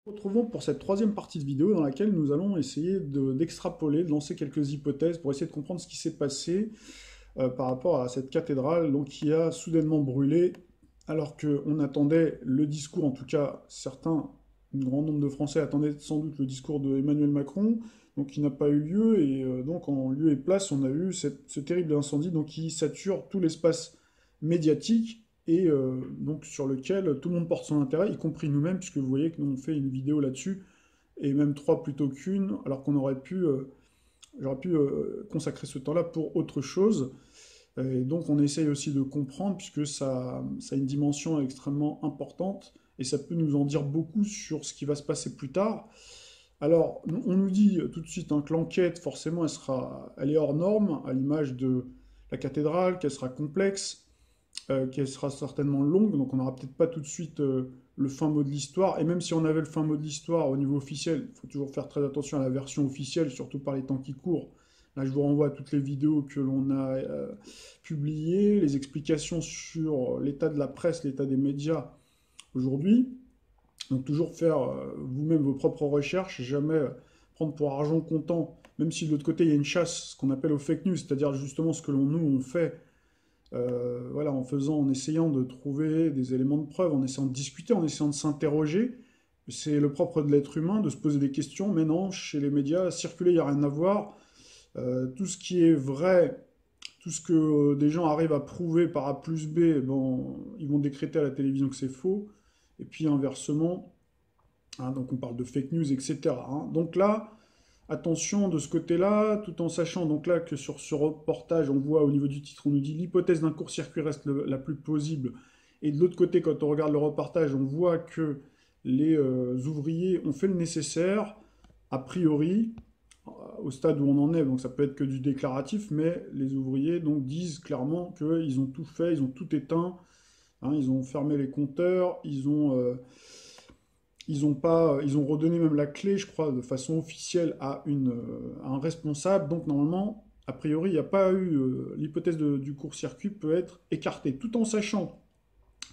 Retrouvons pour cette troisième partie de vidéo dans laquelle nous allons essayer d'extrapoler, de lancer quelques hypothèses pour essayer de comprendre ce qui s'est passé par rapport à cette cathédrale donc, qui a soudainement brûlé alors qu'on attendait le discours, en tout cas certains, un grand nombre de Français attendaient sans doute le discours de Emmanuel Macron, donc qui n'a pas eu lieu et donc en lieu et place on a eu ce terrible incendie donc, qui sature tout l'espace médiatique et donc sur lequel tout le monde porte son intérêt, y compris nous-mêmes, puisque vous voyez que nous on fait une vidéo là-dessus, et même trois plutôt qu'une, alors qu'on aurait pu, j'aurais pu consacrer ce temps-là pour autre chose. Et donc on essaye aussi de comprendre, puisque ça a une dimension extrêmement importante, et ça peut nous en dire beaucoup sur ce qui va se passer plus tard. Alors, on nous dit tout de suite hein, que l'enquête, forcément, elle est hors norme, à l'image de la cathédrale, qu'elle sera complexe, qui sera certainement longue, donc on n'aura peut-être pas tout de suite le fin mot de l'histoire. Et même si on avait le fin mot de l'histoire au niveau officiel, il faut toujours faire très attention à la version officielle, surtout par les temps qui courent. Là, je vous renvoie à toutes les vidéos que l'on a publiées, les explications sur l'état de la presse, l'état des médias aujourd'hui. Donc toujours faire vous-même vos propres recherches, jamais prendre pour argent comptant, même si de l'autre côté il y a une chasse, ce qu'on appelle aux fake news, c'est-à-dire justement ce que nous on fait voilà, en essayant de trouver des éléments de preuve, en essayant de discuter, en essayant de s'interroger. C'est le propre de l'être humain de se poser des questions, mais non, chez les médias, circuler, il n'y a rien à voir. Tout ce qui est vrai, tout ce que des gens arrivent à prouver par A plus B, bon, ils vont décréter à la télévision que c'est faux. Et puis inversement, hein, donc on parle de fake news, etc. Hein. Donc là, attention de ce côté-là, tout en sachant donc là que sur ce reportage, on voit au niveau du titre, on nous dit l'hypothèse d'un court-circuit reste la plus plausible. Et de l'autre côté, quand on regarde le reportage, on voit que les ouvriers ont fait le nécessaire, a priori, au stade où on en est, donc ça peut être que du déclaratif, mais les ouvriers donc disent clairement qu'ils ont tout fait, ils ont tout éteint, hein, ils ont fermé les compteurs, ils ont redonné même la clé, je crois, de façon officielle à un responsable. Donc normalement, a priori, il n'y a pas eu l'hypothèse du court-circuit peut être écartée, tout en sachant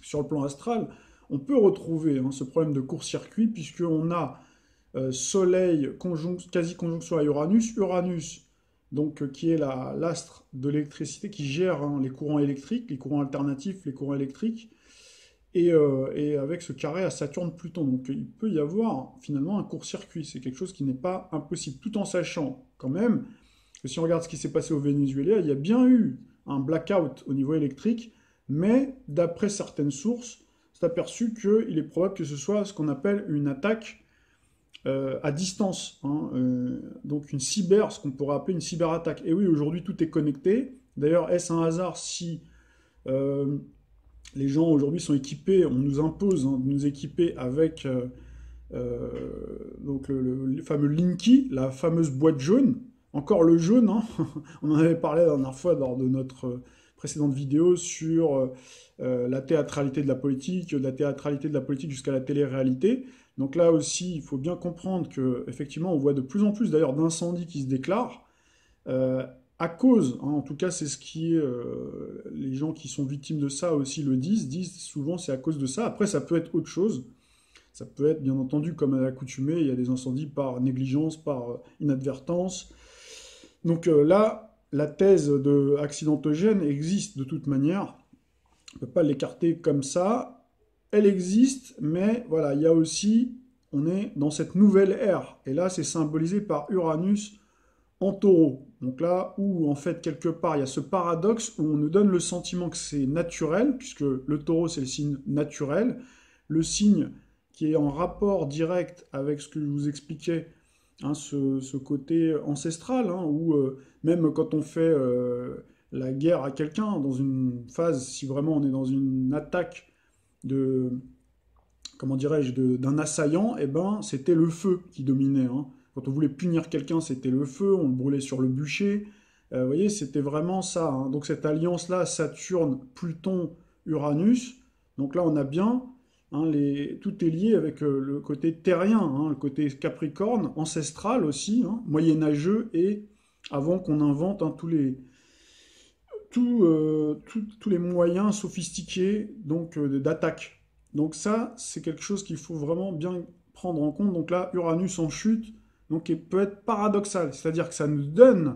que sur le plan astral, on peut retrouver hein, ce problème de court-circuit puisqu'on a Soleil quasi conjonction à Uranus, Uranus donc qui est l'astre de l'électricité qui gère hein, les courants électriques, les courants alternatifs, les courants électriques et avec ce carré à Saturne-Pluton. Donc il peut y avoir finalement un court-circuit. C'est quelque chose qui n'est pas impossible, tout en sachant quand même que si on regarde ce qui s'est passé au Venezuela, il y a bien eu un blackout au niveau électrique, mais d'après certaines sources, c'est aperçu qu'il est probable que ce soit ce qu'on appelle une attaque à distance, hein, donc une cyber, ce qu'on pourrait appeler une cyberattaque. Et oui, aujourd'hui tout est connecté. D'ailleurs, est-ce un hasard si euh, les gens aujourd'hui sont équipés, on nous impose hein, de nous équiper avec donc le fameux Linky, la fameuse boîte jaune. Encore le jaune, hein. On en avait parlé la dernière fois lors de notre précédente vidéo sur la théâtralité de la théâtralité de la politique jusqu'à la télé-réalité. Donc là aussi, il faut bien comprendre que effectivement, on voit de plus en plus d'ailleurs d'incendies qui se déclarent. Euh, à cause, hein, en tout cas c'est ce qui est, les gens qui sont victimes de ça aussi le disent souvent c'est à cause de ça. Après ça peut être autre chose, ça peut être bien entendu comme à l'accoutumée, il y a des incendies par négligence, par inadvertance. Donc là, la thèse de accidentogène existe de toute manière, on ne peut pas l'écarter comme ça. Elle existe, mais voilà, il y a aussi, on est dans cette nouvelle ère, et là c'est symbolisé par Uranus en taureau. Donc là où en fait quelque part il y a ce paradoxe où on nous donne le sentiment que c'est naturel, puisque le taureau c'est le signe naturel, le signe qui est en rapport direct avec ce que je vous expliquais, hein, ce côté ancestral, hein, où même quand on fait la guerre à quelqu'un, dans une phase, si vraiment on est dans une attaque de, comment dirais-je, d'un assaillant, eh ben, c'était le feu qui dominait. Hein. Quand on voulait punir quelqu'un, c'était le feu, on le brûlait sur le bûcher. Vous voyez, c'était vraiment ça. Hein. Donc cette alliance-là, Saturne, Pluton, Uranus. Donc là, on a bien, hein, tout est lié avec le côté terrien, hein, le côté Capricorne, ancestral aussi, hein, moyenâgeux, et avant qu'on invente hein, tous les moyens sophistiqués donc d'attaque. Donc ça, c'est quelque chose qu'il faut vraiment bien prendre en compte, donc là, Uranus en chute, donc qui peut être paradoxal, c'est-à-dire que ça nous donne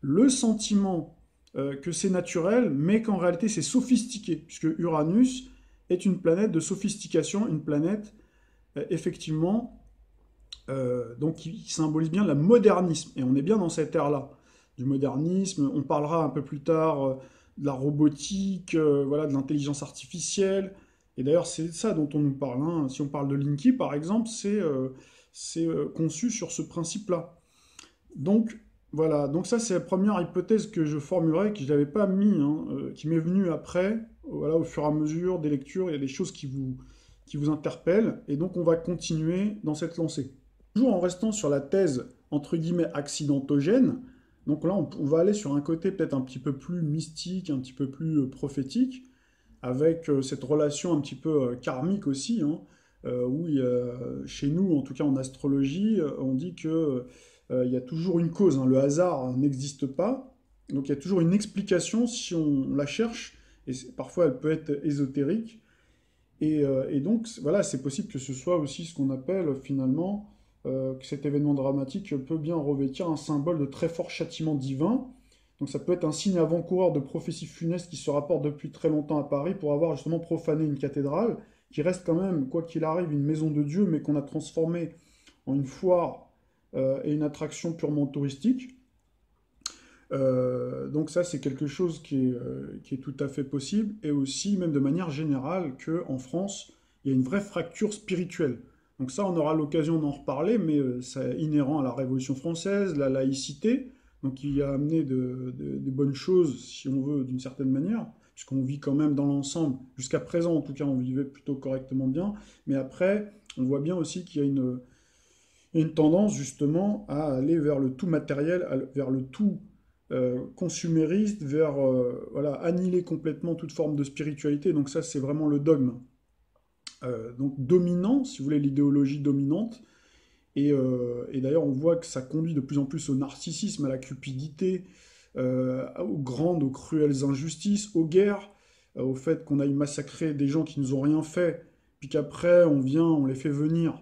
le sentiment que c'est naturel, mais qu'en réalité c'est sophistiqué, puisque Uranus est une planète de sophistication, une planète effectivement donc qui symbolise bien le modernisme, et on est bien dans cette ère-là, du modernisme. On parlera un peu plus tard de la robotique, voilà, de l'intelligence artificielle, et d'ailleurs c'est ça dont on nous parle, hein. Si on parle de Linky par exemple, c'est conçu sur ce principe-là. Donc voilà, donc ça c'est la première hypothèse que je formulerai, que je n'avais pas mis, hein, qui m'est venue après, voilà, au fur et à mesure des lectures, il y a des choses qui vous interpellent, et donc on va continuer dans cette lancée. Toujours en restant sur la thèse, entre guillemets, accidentogène, donc là on va aller sur un côté peut-être un petit peu plus mystique, un petit peu plus prophétique, avec cette relation un petit peu karmique aussi, hein, où chez nous, en tout cas en astrologie, on dit que il y a toujours une cause, hein, le hasard n'existe pas, donc il y a toujours une explication si on la cherche, et parfois elle peut être ésotérique, et donc voilà, c'est possible que ce soit aussi ce qu'on appelle finalement, que cet événement dramatique peut bien revêtir un symbole de très fort châtiment divin, donc ça peut être un signe avant-coureur de prophéties funestes qui se rapportent depuis très longtemps à Paris pour avoir justement profané une cathédrale, qui reste quand même, quoi qu'il arrive, une maison de Dieu, mais qu'on a transformée en une foire et une attraction purement touristique. Donc ça, c'est quelque chose qui est tout à fait possible, et aussi, même de manière générale, qu'en France, il y a une vraie fracture spirituelle. Donc ça, on aura l'occasion d'en reparler, mais c'est inhérent à la Révolution française, la laïcité, donc qui a amené de bonnes choses, si on veut, d'une certaine manière, puisqu'on vit quand même dans l'ensemble, jusqu'à présent en tout cas, on vivait plutôt correctement bien, mais après, on voit bien aussi qu'il y a une tendance justement à aller vers le tout matériel, vers le tout consumériste, vers voilà, annihiler complètement toute forme de spiritualité. Donc ça, c'est vraiment le dogme. Donc dominant, si vous voulez, l'idéologie dominante. Et d'ailleurs, on voit que ça conduit de plus en plus au narcissisme, à la cupidité, aux grandes, aux cruelles injustices, aux guerres, au fait qu'on aille massacrer des gens qui nous ont rien fait, puis qu'après on vient, on les fait venir,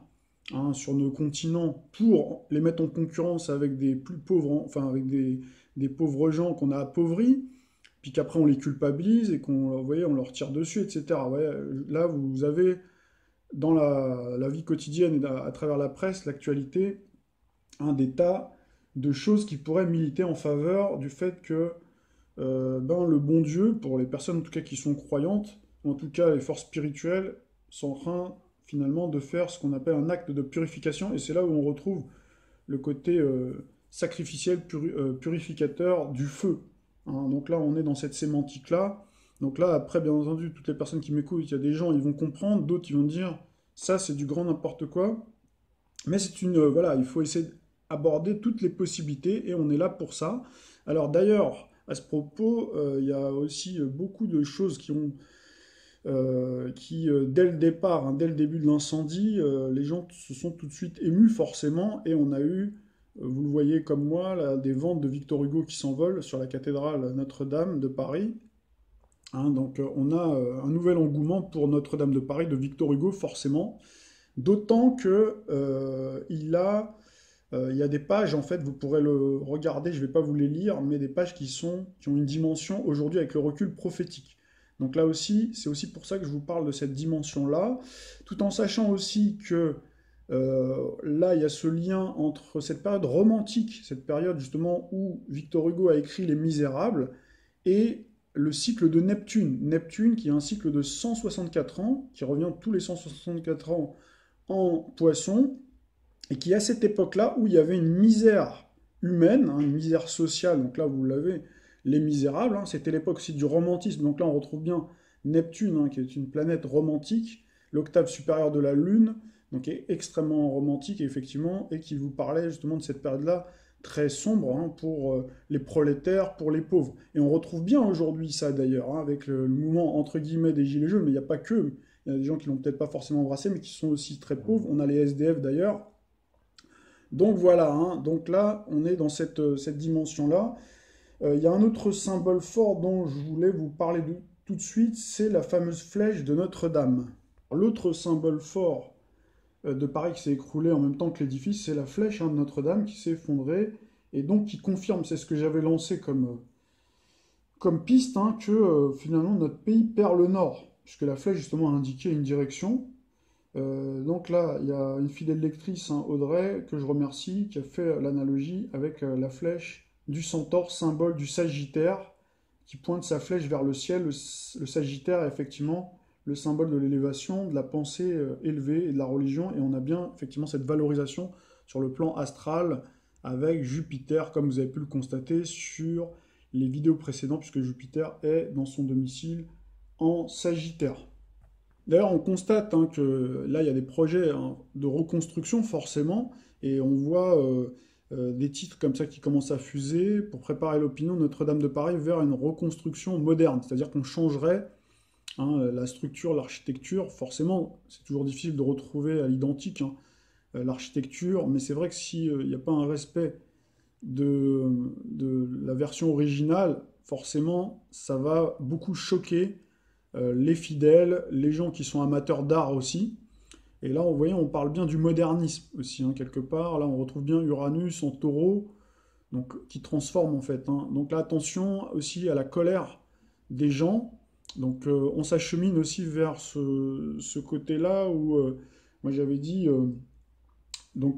hein, sur nos continents pour les mettre en concurrence avec des plus pauvres, enfin avec des pauvres gens qu'on a appauvris, puis qu'après on les culpabilise et qu'on, vous voyez, on leur tire dessus, etc. Ouais, là, vous avez dans la vie quotidienne et à travers la presse, l'actualité, un des tas de choses qui pourraient militer en faveur du fait que ben, le bon Dieu, pour les personnes en tout cas qui sont croyantes, ou en tout cas les forces spirituelles, sont en train finalement de faire ce qu'on appelle un acte de purification, et c'est là où on retrouve le côté sacrificiel, purificateur du feu, hein. Donc là, on est dans cette sémantique-là. Donc là, après, bien entendu, toutes les personnes qui m'écoutent, il y a des gens, ils vont comprendre, d'autres, ils vont dire, ça, c'est du grand n'importe quoi. Mais c'est une, voilà, il faut essayer d'aborder toutes les possibilités, et on est là pour ça. Alors d'ailleurs, à ce propos, il y a aussi beaucoup de choses dès le départ, hein, dès le début de l'incendie, les gens se sont tout de suite émus forcément, et on a eu, vous le voyez comme moi, là, des ventes de Victor Hugo qui s'envolent sur la cathédrale Notre-Dame de Paris. Hein, donc on a un nouvel engouement pour Notre-Dame de Paris de Victor Hugo forcément, d'autant que il y a des pages, en fait, vous pourrez le regarder, je ne vais pas vous les lire, mais des pages qui ont une dimension aujourd'hui avec le recul prophétique. Donc là aussi, c'est aussi pour ça que je vous parle de cette dimension-là, tout en sachant aussi que là, il y a ce lien entre cette période romantique, cette période justement où Victor Hugo a écrit Les Misérables, et le cycle de Neptune. Neptune qui est un cycle de 164 ans, qui revient tous les 164 ans en Poisson, et qui est à cette époque-là où il y avait une misère humaine, hein, une misère sociale, donc là vous l'avez, les Misérables, hein, c'était l'époque aussi du romantisme, donc là on retrouve bien Neptune, hein, qui est une planète romantique, l'octave supérieure de la Lune, donc qui est extrêmement romantique, effectivement, et qui vous parlait justement de cette période-là, très sombre, hein, pour les prolétaires, pour les pauvres. Et on retrouve bien aujourd'hui ça d'ailleurs, hein, avec le mouvement entre guillemets des Gilets jaunes, mais il n'y a pas que, il y a des gens qui l'ont peut-être pas forcément embrassé, mais qui sont aussi très pauvres, on a les SDF d'ailleurs. Donc voilà, hein, donc là on est dans cette dimension-là. Il y a un autre symbole fort dont je voulais vous parler tout de suite, c'est la fameuse flèche de Notre-Dame. L'autre symbole fort de Paris qui s'est écroulé en même temps que l'édifice, c'est la flèche, hein, de Notre-Dame qui s'est effondrée, et donc qui confirme, c'est ce que j'avais lancé comme piste, hein, que finalement notre pays perd le nord, puisque la flèche justement a indiqué une direction. Donc là, il y a une fidèle lectrice, hein, Audrey, que je remercie, qui a fait l'analogie avec la flèche du centaure, symbole du Sagittaire, qui pointe sa flèche vers le ciel. Le Sagittaire est effectivement le symbole de l'élévation, de la pensée élevée et de la religion, et on a bien effectivement cette valorisation sur le plan astral avec Jupiter, comme vous avez pu le constater sur les vidéos précédentes, puisque Jupiter est dans son domicile en Sagittaire. D'ailleurs, on constate, hein, que là, il y a des projets, hein, de reconstruction, forcément, et on voit des titres comme ça qui commencent à fuser pour préparer l'opinion de Notre-Dame de Paris vers une reconstruction moderne. C'est-à-dire qu'on changerait, hein, la structure, l'architecture. Forcément, c'est toujours difficile de retrouver à l'identique, hein, l'architecture, mais c'est vrai que s'il n'y a pas un respect de la version originale, forcément, ça va beaucoup choquer les fidèles, les gens qui sont amateurs d'art aussi. Et là, vous voyez, on parle bien du modernisme aussi, hein, quelque part. Là, on retrouve bien Uranus en taureau, donc, qui transforme en fait, hein. Donc là, attention aussi à la colère des gens. Donc on s'achemine aussi vers ce côté-là où moi j'avais dit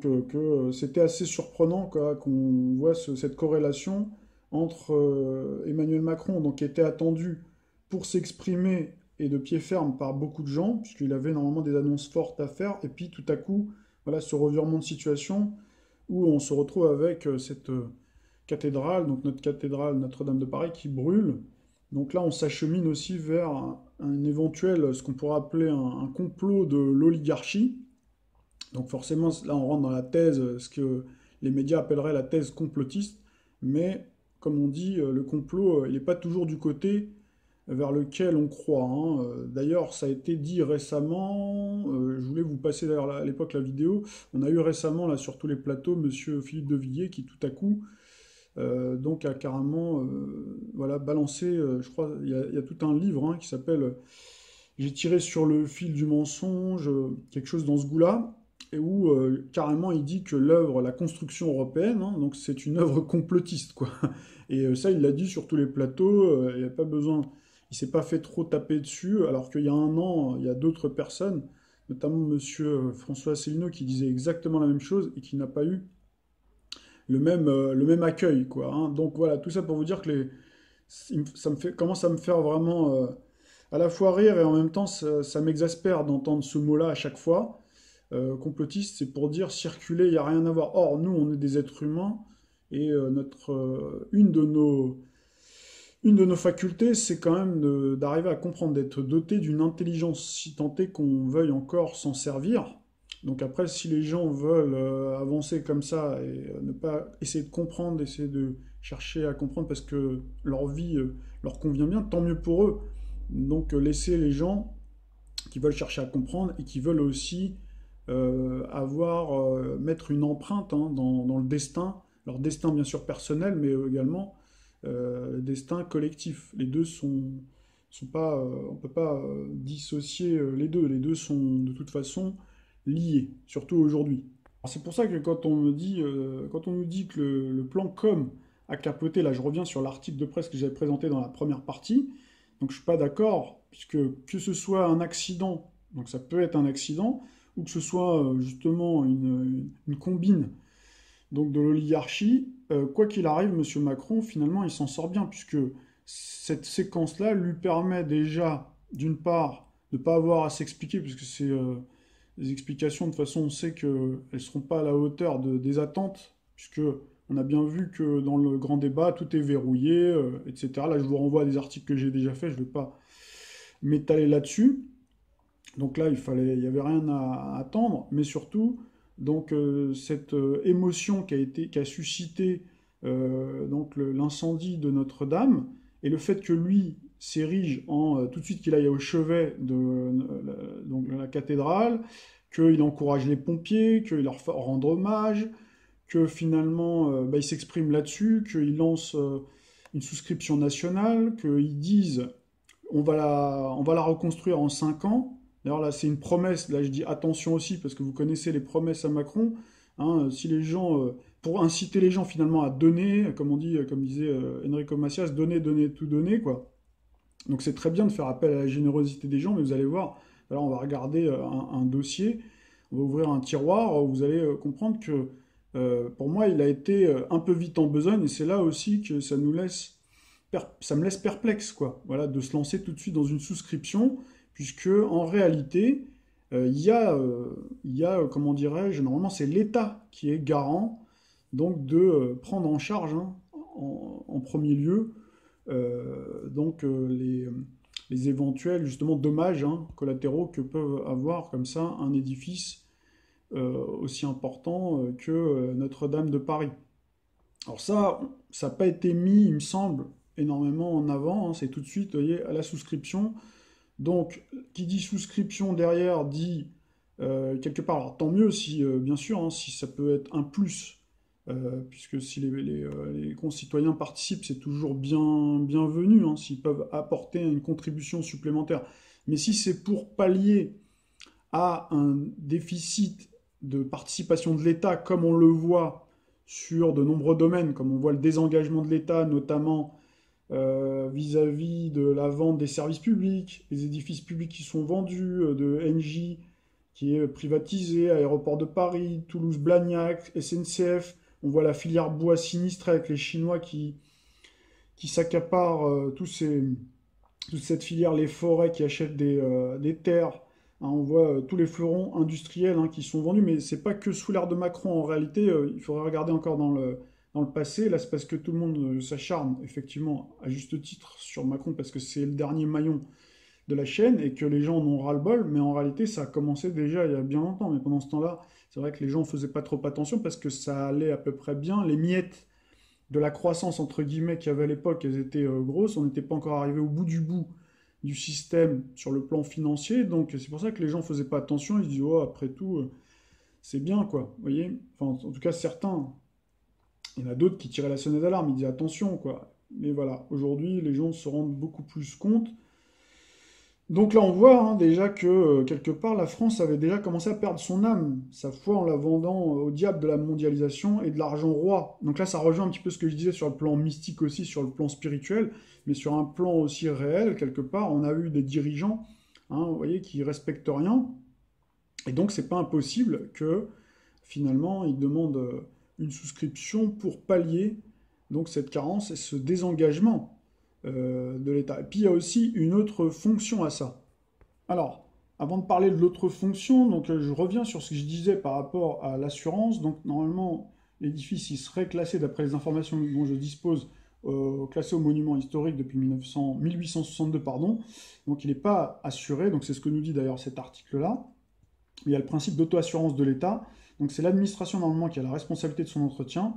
que c'était assez surprenant, quoi, qu'on voit cette corrélation entre Emmanuel Macron, donc, qui était attendu pour s'exprimer et de pied ferme par beaucoup de gens, puisqu'il avait normalement des annonces fortes à faire, et puis tout à coup, voilà ce revirement de situation où on se retrouve avec cette cathédrale, donc notre cathédrale Notre-Dame de Paris qui brûle. Donc là, on s'achemine aussi vers un éventuel, ce qu'on pourrait appeler un complot de l'oligarchie. Donc forcément, là, on rentre dans la thèse, ce que les médias appelleraient la thèse complotiste, mais comme on dit, le complot, il n'est pas toujours du côté vers lequel on croit, hein. D'ailleurs, ça a été dit récemment, je voulais vous passer d'ailleurs à l'époque la vidéo, on a eu récemment là sur tous les plateaux Monsieur Philippe de Villiers qui tout à coup donc a carrément voilà, balancé, je crois, il y a tout un livre, hein, qui s'appelle J'ai tiré sur le fil du mensonge, quelque chose dans ce goût-là, et où carrément il dit que l'œuvre, la construction européenne, hein, donc c'est une œuvre complotiste, quoi. Et ça, il l'a dit sur tous les plateaux, il n'y a pas besoin, il s'est pas fait trop taper dessus, alors qu'il y a un an, il y a d'autres personnes, notamment Monsieur François Asselineau, qui disait exactement la même chose et qui n'a pas eu le même accueil, quoi, hein. Donc voilà, tout ça pour vous dire que ça me fait, commence à me faire vraiment à la fois rire et en même temps ça m'exaspère d'entendre ce mot-là à chaque fois. Complotiste, c'est pour dire circuler, il n'y a rien à voir. Or, nous, on est des êtres humains et une de nos facultés, c'est quand même d'arriver à comprendre, d'être doté d'une intelligence, si tant est qu'on veuille encore s'en servir. Donc après, si les gens veulent avancer comme ça et ne pas essayer de comprendre, essayer de chercher à comprendre parce que leur vie leur convient bien, tant mieux pour eux. Donc laisser les gens qui veulent chercher à comprendre et qui veulent aussi mettre une empreinte, hein, dans le destin, leur destin bien sûr personnel, mais également le destin collectif. Les deux sont pas, on peut pas dissocier les deux. Les deux sont de toute façon liés, surtout aujourd'hui. C'est pour ça que quand on nous dit que le plan com a capoté, là je reviens sur l'article de presse que j'avais présenté dans la première partie, donc je suis pas d'accord, puisque que ce soit un accident, donc ça peut être un accident, ou que ce soit justement une combine donc de l'oligarchie, quoi qu'il arrive, Monsieur Macron, finalement, il s'en sort bien, puisque cette séquence-là lui permet déjà, d'une part, de ne pas avoir à s'expliquer, puisque c'est des explications, de toute façon, on sait qu'elles ne seront pas à la hauteur des attentes, puisque on a bien vu que dans le grand débat, tout est verrouillé, etc. Là, je vous renvoie à des articles que j'ai déjà faits, je ne vais pas m'étaler là-dessus. Donc là, il y avait rien à attendre, mais surtout, donc cette émotion qui a suscité donc l'incendie de Notre-Dame et le fait que lui s'érige en tout de suite qu'il aille au chevet donc, de la cathédrale, qu'il encourage les pompiers, qu'il leur rende hommage, que finalement bah, il s'exprime là-dessus, qu'il lance une souscription nationale, qu'ils disent on va la reconstruire en 5 ans. D'ailleurs, là, c'est une promesse. Là, je dis attention aussi, parce que vous connaissez les promesses à Macron. Hein, si les gens, pour inciter les gens finalement à donner, comme on dit, comme disait Enrico Macias, donner, donner, tout donner, quoi. Donc c'est très bien de faire appel à la générosité des gens, mais vous allez voir, alors on va regarder un dossier, on va ouvrir un tiroir, vous allez comprendre que pour moi, il a été un peu vite en besogne, et c'est là aussi que ça nous laisse, ça me laisse perplexe, quoi. Voilà, de se lancer tout de suite dans une souscription, puisque en réalité, il y a comment dirais-je, normalement c'est l'État qui est garant, donc de prendre en charge, hein, en premier lieu, les éventuels justement dommages, hein, collatéraux que peuvent avoir comme ça un édifice aussi important que Notre-Dame de Paris. Alors ça n'a pas été mis, il me semble, énormément en avant, hein, c'est tout de suite, vous voyez, à la souscription. Donc, qui dit souscription derrière dit quelque part, alors tant mieux si, bien sûr, hein, si ça peut être un plus, puisque si les concitoyens participent, c'est toujours bienvenu, hein, s'ils peuvent apporter une contribution supplémentaire. Mais si c'est pour pallier à un déficit de participation de l'État, comme on le voit sur de nombreux domaines, comme on voit le désengagement de l'État, notamment vis-à-vis de la vente des services publics, les édifices publics qui sont vendus, de Engie qui est privatisé, Aéroport de Paris, Toulouse-Blagnac, SNCF. On voit la filière bois sinistrée avec les Chinois qui s'accaparent toute cette filière, les forêts qui achètent des terres. Hein, on voit tous les fleurons industriels, hein, qui sont vendus, mais c'est pas que sous l'ère de Macron. En réalité, il faudrait regarder encore dans le passé. Là, c'est parce que tout le monde s'acharne, effectivement, à juste titre, sur Macron, parce que c'est le dernier maillon de la chaîne et que les gens en ont ras-le-bol. Mais en réalité, ça a commencé déjà il y a bien longtemps. Mais pendant ce temps-là, c'est vrai que les gens ne faisaient pas trop attention parce que ça allait à peu près bien. Les miettes de la croissance, entre guillemets, qu'il y avait à l'époque, elles étaient grosses. On n'était pas encore arrivé au bout du système sur le plan financier. Donc c'est pour ça que les gens ne faisaient pas attention. Ils se disaient, oh, après tout, c'est bien, quoi. Vous voyez, enfin, en tout cas, certains. Il y en a d'autres qui tiraient la sonnette d'alarme, ils disaient attention, quoi. Mais voilà, aujourd'hui, les gens se rendent beaucoup plus compte. Donc là, on voit, hein, déjà que quelque part, la France avait déjà commencé à perdre son âme, sa foi en la vendant au diable de la mondialisation et de l'argent roi. Donc là, ça rejoint un petit peu ce que je disais sur le plan mystique aussi, sur le plan spirituel, mais sur un plan aussi réel, quelque part, on a eu des dirigeants, hein, vous voyez, qui respectent rien. Et donc, c'est pas impossible que finalement, ils demandent une souscription pour pallier donc cette carence et ce désengagement de l'État. Et puis il y a aussi une autre fonction à ça. Alors, avant de parler de l'autre fonction, donc je reviens sur ce que je disais par rapport à l'assurance. Donc normalement, l'édifice il serait classé, d'après les informations dont je dispose, classé au monument historique depuis 1862, pardon. Donc il n'est pas assuré, donc c'est ce que nous dit d'ailleurs cet article-là. Il y a le principe d'auto-assurance de l'État. Donc c'est l'administration normalement qui a la responsabilité de son entretien,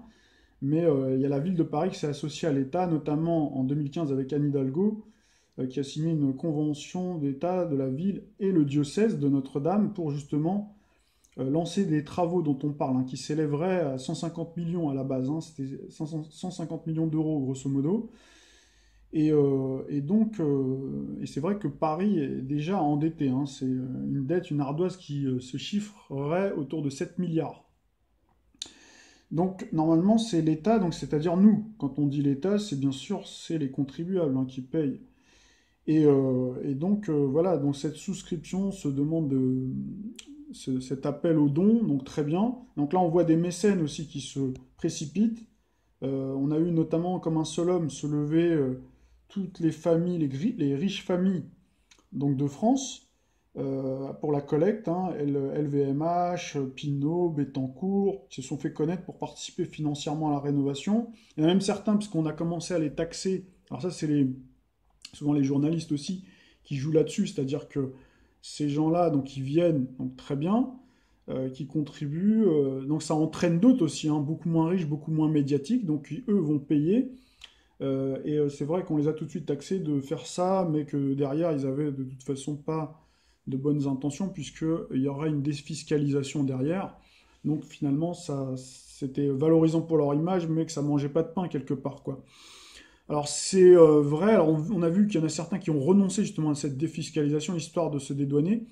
mais il y a la ville de Paris qui s'est associée à l'État, notamment en 2015 avec Anne Hidalgo, qui a signé une convention d'État de la ville et le diocèse de Notre-Dame pour justement lancer des travaux dont on parle, hein, qui s'élèveraient à 150 millions à la base, hein, c'était 150 millions d'euros grosso modo. Et donc, et c'est vrai que Paris est déjà endetté, hein, c'est une dette, une ardoise qui se chiffrerait autour de 7 milliards. Donc, normalement, c'est l'État, donc c'est-à-dire nous. Quand on dit l'État, c'est bien sûr, c'est les contribuables, hein, qui payent. Et donc, voilà, donc cette souscription se demande cet appel aux dons, donc très bien. Donc là, on voit des mécènes aussi qui se précipitent. On a eu notamment, comme un seul homme, se lever toutes les familles, les riches familles donc de France pour la collecte, hein, LVMH, Pinault, Bettencourt, qui se sont fait connaître pour participer financièrement à la rénovation. Il y en a même certains, puisqu'on a commencé à les taxer. Alors ça, c'est souvent les journalistes aussi qui jouent là-dessus, c'est-à-dire que ces gens-là, donc ils viennent donc très bien, qui contribuent, donc ça entraîne d'autres aussi, hein, beaucoup moins riches, beaucoup moins médiatiques, donc qui, eux vont payer. C'est vrai qu'on les a tout de suite taxés de faire ça, mais que derrière, ils avaient de toute façon pas de bonnes intentions, puisqu'il y aurait une défiscalisation derrière. Donc finalement, ça, c'était valorisant pour leur image, mais que ça mangeait pas de pain quelque part, quoi. Alors c'est vrai, alors on a vu qu'il y en a certains qui ont renoncé justement à cette défiscalisation, histoire de se dédouaner.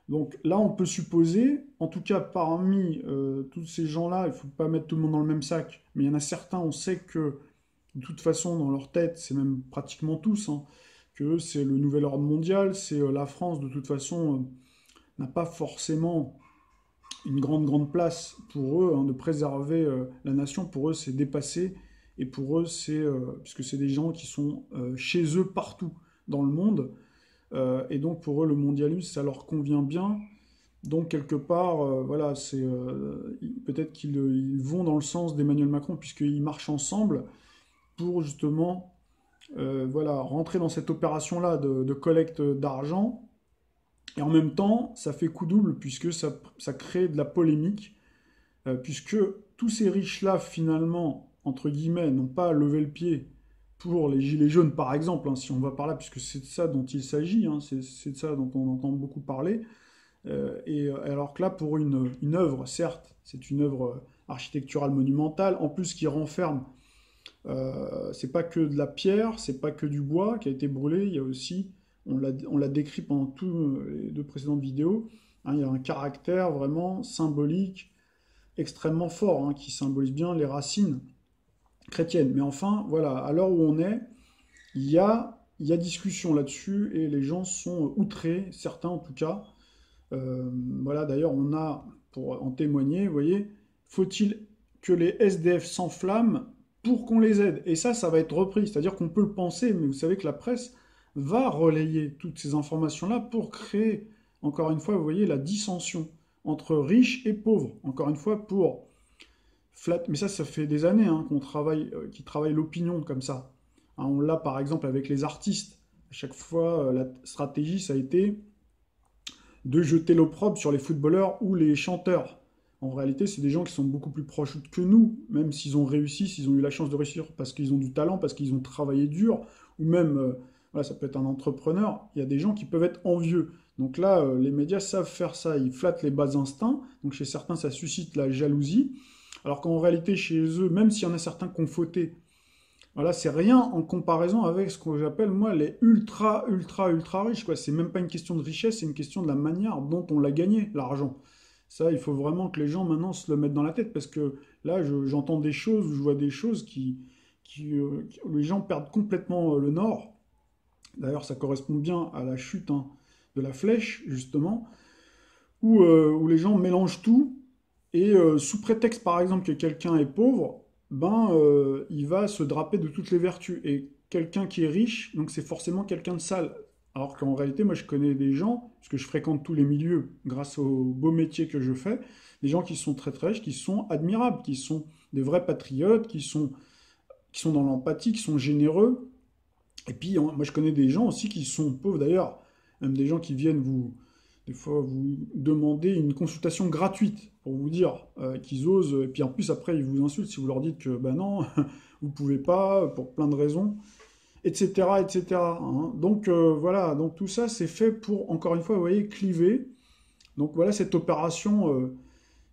Donc là, on peut supposer, en tout cas parmi tous ces gens-là, il ne faut pas mettre tout le monde dans le même sac, mais il y en a certains, on sait que de toute façon, dans leur tête, c'est même pratiquement tous, hein, que c'est le nouvel ordre mondial, c'est la France, de toute façon, n'a pas forcément une grande place pour eux, hein, de préserver la nation. Pour eux, c'est dépassé. Et pour eux, puisque c'est des gens qui sont chez eux partout dans le monde. Et donc, pour eux, le mondialisme, ça leur convient bien. Donc, quelque part, voilà, peut-être qu'ils vont dans le sens d'Emmanuel Macron, puisqu'ils marchent ensemble pour justement voilà, rentrer dans cette opération-là de collecte d'argent. Et en même temps, ça fait coup double puisque ça crée de la polémique, puisque tous ces riches-là, finalement, entre guillemets, n'ont pas levé le pied pour les gilets jaunes, par exemple, hein, si on va par là, puisque c'est de ça dont il s'agit, hein, c'est de ça dont on entend beaucoup parler. Alors que là, pour une œuvre, certes, c'est une œuvre architecturale monumentale, en plus qui renferme, c'est pas que de la pierre, c'est pas que du bois qui a été brûlé, il y a aussi, on l'a décrit pendant tous les deux précédentes vidéos, hein, il y a un caractère vraiment symbolique extrêmement fort, hein, qui symbolise bien les racines chrétiennes. Mais enfin, voilà, à l'heure où on est, il y a discussion là-dessus et les gens sont outrés, certains en tout cas. Voilà, d'ailleurs, on a, pour en témoigner, vous voyez, faut-il que les SDF s'enflamment pour qu'on les aide? Et ça va être repris, c'est-à-dire qu'on peut le penser, mais vous savez que la presse va relayer toutes ces informations-là pour créer, encore une fois, vous voyez, la dissension entre riches et pauvres, encore une fois, pour mais ça fait des années hein, qu'ils travaillent l'opinion comme ça. Hein, on l'a par exemple avec les artistes. À chaque fois, la stratégie, ça a été de jeter l'opprobre sur les footballeurs ou les chanteurs. En réalité, c'est des gens qui sont beaucoup plus proches que nous, même s'ils ont réussi, s'ils ont eu la chance de réussir parce qu'ils ont du talent, parce qu'ils ont travaillé dur, ou même, voilà, ça peut être un entrepreneur. Il y a des gens qui peuvent être envieux. Donc là, les médias savent faire ça. Ils flattent les bas instincts. Donc chez certains, ça suscite la jalousie. Alors qu'en réalité, chez eux, même s'il y en a certains qui ont fauté, voilà, c'est rien en comparaison avec ce que j'appelle, moi, les ultra riches, quoi. C'est même pas une question de richesse, c'est une question de la manière dont on l'a gagné, l'argent. Ça, il faut vraiment que les gens, maintenant, se le mettent dans la tête, parce que là, j'entends des choses, je vois des choses où les gens perdent complètement le nord. D'ailleurs, ça correspond bien à la chute hein, de la flèche, justement, où les gens mélangent tout, et sous prétexte, par exemple, que quelqu'un est pauvre, ben, il va se draper de toutes les vertus. Et quelqu'un qui est riche, donc c'est forcément quelqu'un de sale. Alors qu'en réalité, moi, je connais des gens, parce que je fréquente tous les milieux grâce au beau métier que je fais, des gens qui sont très riches, qui sont admirables, qui sont des vrais patriotes, qui sont dans l'empathie, qui sont généreux. Et puis, moi, je connais des gens aussi qui sont pauvres, d'ailleurs, même des gens qui viennent des fois, vous demander une consultation gratuite pour vous dire qu'ils osent, et puis en plus, après, ils vous insultent si vous leur dites que, ben non, vous pouvez pas, pour plein de raisons, etc., etc. Hein. Donc, voilà, donc tout ça, c'est fait pour, encore une fois, vous voyez, cliver. Donc, voilà cette opération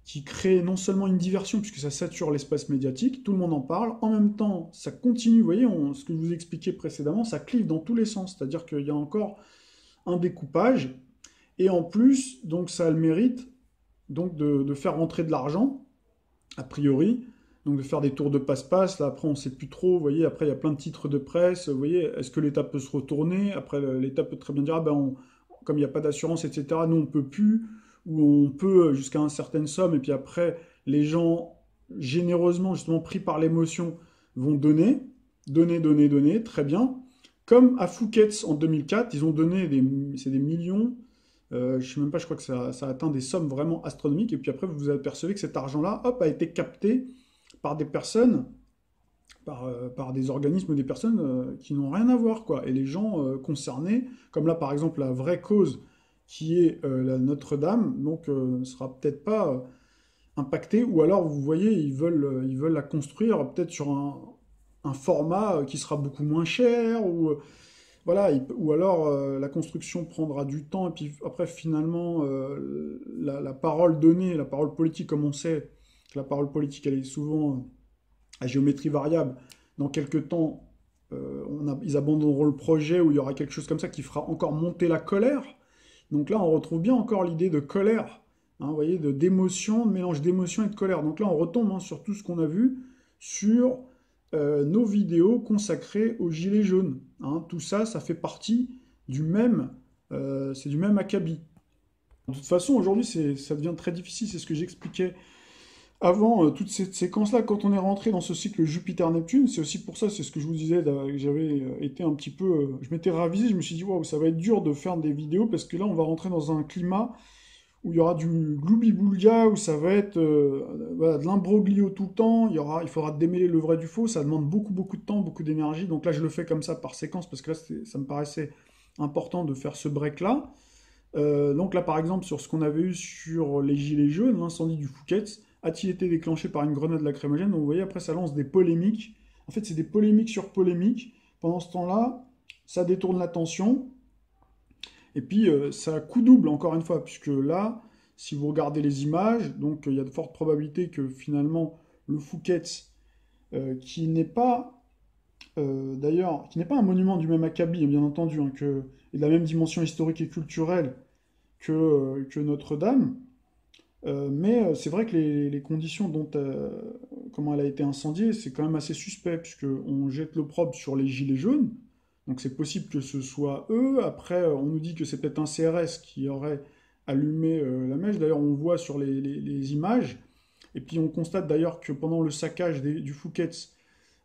qui crée non seulement une diversion, puisque ça sature l'espace médiatique, tout le monde en parle, en même temps, ça continue, vous voyez, ce que je vous expliquais précédemment, ça clive dans tous les sens, c'est-à-dire qu'il y a encore un découpage, et en plus, donc ça a le mérite donc de faire rentrer de l'argent, a priori, donc de faire des tours de passe-passe, là après on ne sait plus trop, vous voyez, après il y a plein de titres de presse, vous voyez, est-ce que l'État peut se retourner? Après l'État peut très bien dire, ah ben comme il n'y a pas d'assurance, etc., nous on peut plus, ou on peut jusqu'à une certaine somme, et puis après les gens généreusement, justement pris par l'émotion, vont donner, très bien. Comme à Phuket en 2004, ils ont donné c'est des millions, je sais même pas, je crois que ça atteint des sommes vraiment astronomiques, et puis après vous vous apercevez que cet argent-là, hop, a été capté par des personnes, par des organismes, des personnes qui n'ont rien à voir, quoi. Et les gens concernés, comme là par exemple la vraie cause qui est la Notre-Dame, donc ne sera peut-être pas impactée, ou alors vous voyez, ils veulent la construire peut-être sur un format qui sera beaucoup moins cher, ou voilà, ou alors la construction prendra du temps, et puis après finalement la parole donnée, la parole politique, comme on sait, que la parole politique elle est souvent à géométrie variable, dans quelques temps ils abandonneront le projet, ou il y aura quelque chose comme ça qui fera encore monter la colère. Donc là, on retrouve bien encore l'idée de colère, hein, vous voyez, d'émotion, de mélange d'émotion et de colère. Donc là, on retombe hein, sur tout ce qu'on a vu sur nos vidéos consacrées aux gilets jaunes, hein. Tout ça, ça fait partie c'est du même acabit. De toute façon, aujourd'hui, ça devient très difficile, c'est ce que j'expliquais avant, toute cette séquence-là, quand on est rentré dans ce cycle Jupiter-Neptune, c'est aussi pour ça, c'est ce que je vous disais, que j'avais été un petit peu... je m'étais ravisé, je me suis dit, waouh, ça va être dur de faire des vidéos, parce que là, on va rentrer dans un climat où il y aura du gloubi-boulga, où ça va être voilà, de l'imbroglio tout le temps, il faudra démêler le vrai du faux, ça demande beaucoup, beaucoup de temps, beaucoup d'énergie, donc là, je le fais comme ça, par séquence, parce que là, ça me paraissait important de faire ce break-là. Donc là, par exemple, sur ce qu'on avait eu sur les Gilets jaunes, l'incendie du Fouquet's, a-t-il été déclenché par une grenade lacrymogène? Donc vous voyez, après, ça lance des polémiques. En fait, c'est des polémiques sur polémiques. Pendant ce temps-là, ça détourne l'attention. Et puis, ça coup double, encore une fois, puisque là, si vous regardez les images, donc il y a de fortes probabilités que finalement, le Fouquet's, qui n'est pas, d'ailleurs, qui n'est pas un monument du même acabit, bien entendu, hein, et de la même dimension historique et culturelle que Notre-Dame. Mais c'est vrai que les conditions comment elle a été incendiée, c'est quand même assez suspect, puisqu'on jette l'opprobre sur les gilets jaunes, donc c'est possible que ce soit eux. Après, on nous dit que c'est peut-être un CRS qui aurait allumé la mèche, d'ailleurs on le voit sur les images, et puis on constate d'ailleurs que pendant le saccage du Fouquet's,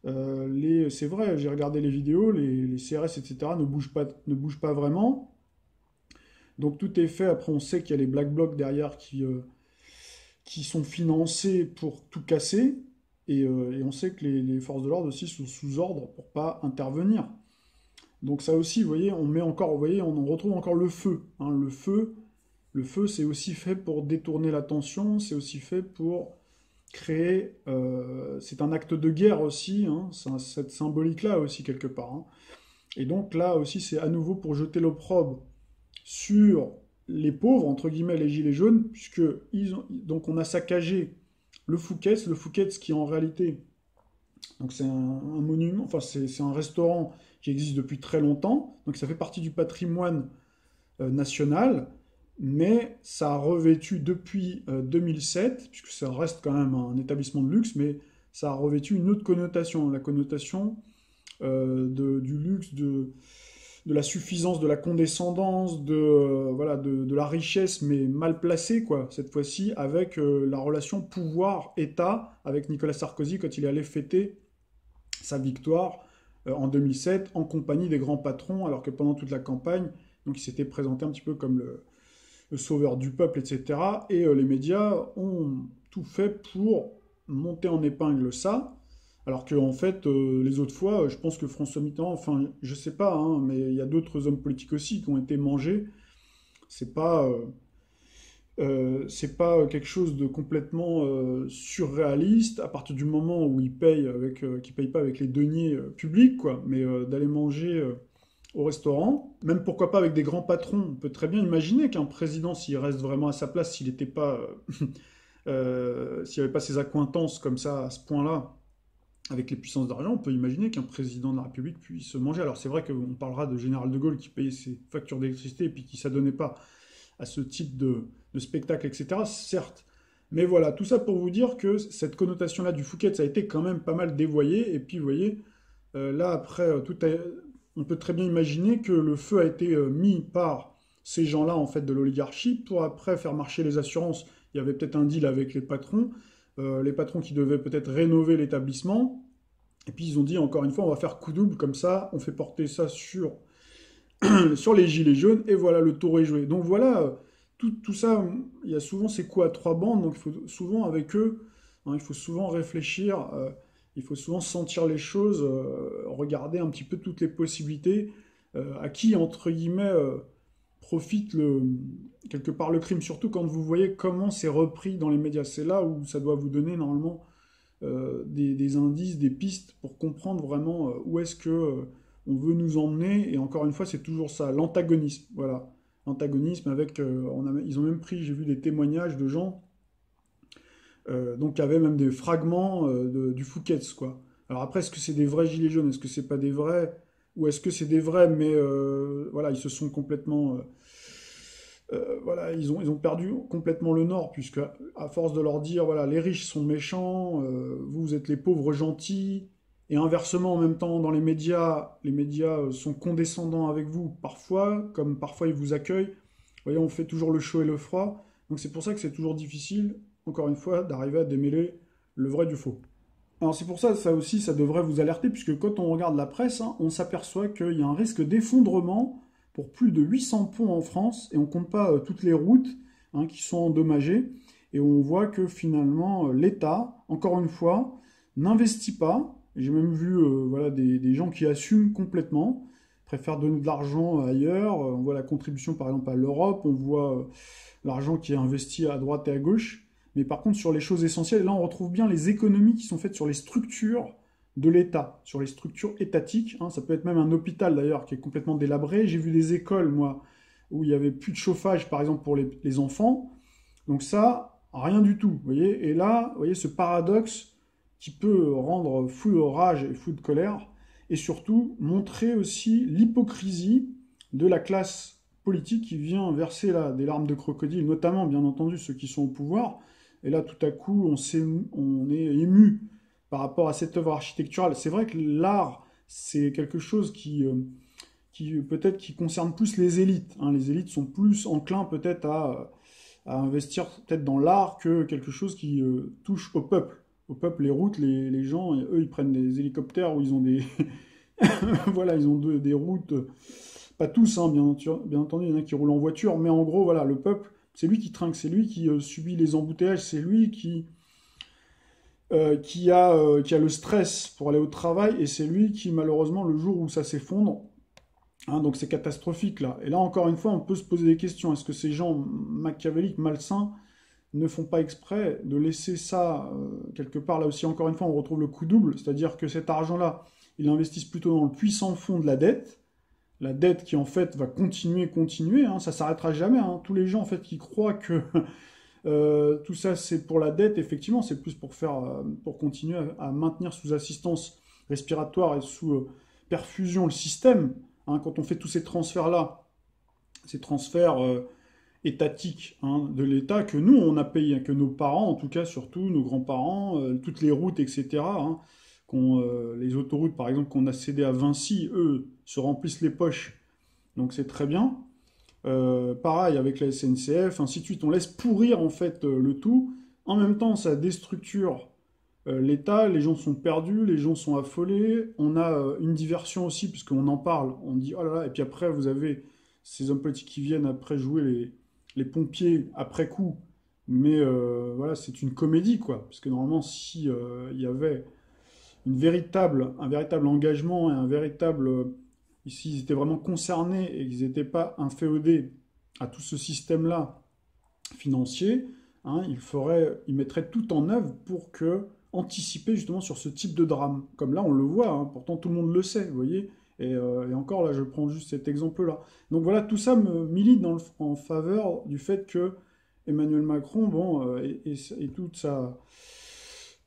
c'est vrai, j'ai regardé les vidéos, les CRS, etc., ne bougent pas vraiment, donc tout est fait. Après, on sait qu'il y a les Black Blocs derrière qui sont financés pour tout casser, et on sait que les forces de l'ordre aussi sont sous ordre pour pas intervenir. Donc ça aussi, vous voyez, vous voyez, on en retrouve encore le feu, hein. Le feu, c'est aussi fait pour détourner l'attention, c'est aussi fait pour créer... c'est un acte de guerre aussi, hein, cette symbolique-là aussi quelque part, hein. Et donc là aussi, c'est à nouveau pour jeter l'opprobre sur les pauvres, entre guillemets, les gilets jaunes, puisque donc on a saccagé le Fouquet's qui en réalité, donc c'est un monument, enfin c'est un restaurant qui existe depuis très longtemps, donc ça fait partie du patrimoine national, mais ça a revêtu depuis 2007, puisque ça reste quand même un établissement de luxe, mais ça a revêtu une autre connotation, la connotation du luxe, de la suffisance, de la condescendance, voilà, de la richesse, mais mal placée, quoi, cette fois-ci, avec la relation pouvoir-État, avec Nicolas Sarkozy, quand il est allé fêter sa victoire en 2007, en compagnie des grands patrons, alors que pendant toute la campagne, donc il s'était présenté un petit peu comme le sauveur du peuple, etc. Et les médias ont tout fait pour monter en épingle ça, alors que en fait, les autres fois, je pense que François Mitterrand, enfin, je sais pas, hein, mais il y a d'autres hommes politiques aussi qui ont été mangés. C'est pas, c'est pas quelque chose de complètement surréaliste à partir du moment où qu'ils payent pas avec les deniers publics, quoi. Mais d'aller manger au restaurant, même pourquoi pas avec des grands patrons. On peut très bien imaginer qu'un président, s'il reste vraiment à sa place, s'il n'était pas, s'il n'y avait pas ses accointances comme ça à ce point-là avec les puissances d'argent, on peut imaginer qu'un président de la République puisse se manger. Alors c'est vrai qu'on parlera de Général de Gaulle qui payait ses factures d'électricité et puis qui ne s'adonnait pas à ce type de spectacle, etc. Certes. Mais voilà, tout ça pour vous dire que cette connotation-là du Fouquet, ça a été quand même pas mal dévoyé. Et puis vous voyez, là après, on peut très bien imaginer que le feu a été mis par ces gens-là, en fait, de l'oligarchie, pour après faire marcher les assurances. Il y avait peut-être un deal avec les patrons qui devaient peut-être rénover l'établissement. Et puis ils ont dit, encore une fois, on va faire coup double, comme ça, on fait porter ça sur les gilets jaunes, et voilà, le tour est joué. Donc voilà, tout ça, il y a souvent c'est quoi, trois bandes, donc il faut souvent avec eux, hein, il faut souvent réfléchir, il faut souvent sentir les choses, regarder un petit peu toutes les possibilités, à qui, entre guillemets, profite quelque part le crime, surtout quand vous voyez comment c'est repris dans les médias. C'est là où ça doit vous donner normalement des indices, des pistes pour comprendre vraiment où est-ce que on veut nous emmener. Et encore une fois, c'est toujours ça, l'antagonisme. Voilà, l'antagonisme avec. Ils ont même pris, j'ai vu des témoignages de gens donc qui avaient même des fragments du Fouquet's, quoi. Alors après, est-ce que c'est des vrais gilets jaunes? Est-ce que c'est pas des vrais? Ou est-ce que c'est des vrais, mais voilà, ils se sont complètement voilà, ils ont perdu complètement le nord, puisque à force de leur dire, voilà, les riches sont méchants, vous êtes les pauvres gentils, et inversement, en même temps, dans les médias sont condescendants avec vous parfois, comme parfois ils vous accueillent. Vous voyez, on fait toujours le chaud et le froid. Donc c'est pour ça que c'est toujours difficile, encore une fois, d'arriver à démêler le vrai du faux. Alors c'est pour ça, ça aussi, ça devrait vous alerter, puisque quand on regarde la presse, hein, on s'aperçoit qu'il y a un risque d'effondrement pour plus de 800 ponts en France, et on ne compte pas toutes les routes hein, qui sont endommagées, et on voit que finalement l'État, encore une fois, n'investit pas. J'ai même vu voilà, des gens qui assument complètement, préfèrent donner de l'argent ailleurs. On voit la contribution par exemple à l'Europe, on voit l'argent qui est investi à droite et à gauche. Mais par contre, sur les choses essentielles, là, on retrouve bien les économies qui sont faites sur les structures de l'État, sur les structures étatiques. Hein. Ça peut être même un hôpital, d'ailleurs, qui est complètement délabré. J'ai vu des écoles, moi, où il n'y avait plus de chauffage, par exemple, pour les enfants. Donc ça, rien du tout, vous voyez. Et là, vous voyez, ce paradoxe qui peut rendre fou de rage et fou de colère, et surtout montrer aussi l'hypocrisie de la classe politique qui vient verser là des larmes de crocodile, notamment, bien entendu, ceux qui sont au pouvoir. Et là, tout à coup, on est ému par rapport à cette œuvre architecturale. C'est vrai que l'art, c'est quelque chose qui peut-être qui concerne plus les élites. Hein. Les élites sont plus enclins peut-être à investir peut-être dans l'art que quelque chose qui touche au peuple. Au peuple, les routes, les gens, eux, ils prennent des hélicoptères où ils ont des... voilà, ils ont des routes, pas tous, hein, bien entendu, il y en a qui roulent en voiture, mais en gros, voilà, le peuple, c'est lui qui trinque, c'est lui qui subit les embouteillages, c'est lui qui a le stress pour aller au travail, et c'est lui qui, malheureusement, le jour où ça s'effondre, hein, donc c'est catastrophique, là. Et là, encore une fois, on peut se poser des questions. Est-ce que ces gens machiavéliques, malsains, ne font pas exprès de laisser ça quelque part? Là aussi, encore une fois, on retrouve le coup double, c'est-à-dire que cet argent-là, ils investissent plutôt dans le puissant fond de la dette qui en fait va continuer, hein, ça s'arrêtera jamais. Hein. Tous les gens en fait qui croient que tout ça c'est pour la dette, effectivement, c'est plus pour continuer à maintenir sous assistance respiratoire et sous perfusion le système. Hein. Quand on fait tous ces transferts-là, ces transferts étatiques hein, de l'État que nous on a payé, que nos parents, en tout cas surtout nos grands-parents, toutes les routes, etc. Hein, les autoroutes, par exemple, qu'on a cédées à Vinci, eux, se remplissent les poches. Donc c'est très bien. Pareil avec la SNCF, ainsi de suite. On laisse pourrir, en fait, le tout. En même temps, ça déstructure l'État. Les gens sont perdus, les gens sont affolés. On a une diversion aussi, puisqu'on en parle. On dit, oh là là. Et puis après, vous avez ces hommes politiques qui viennent après jouer les pompiers après coup. Mais voilà, c'est une comédie, quoi. Parce que normalement, si il y avait un véritable engagement et un véritable... Ici, ils étaient vraiment concernés et qu'ils n'étaient pas inféodés à tout ce système-là financier, hein, ils mettraient tout en œuvre pour anticiper justement sur ce type de drame. Comme là, on le voit, hein, pourtant tout le monde le sait, vous voyez. Et encore là, je prends juste cet exemple-là. Donc voilà, tout ça me milite en faveur du fait que Emmanuel Macron, bon, et toute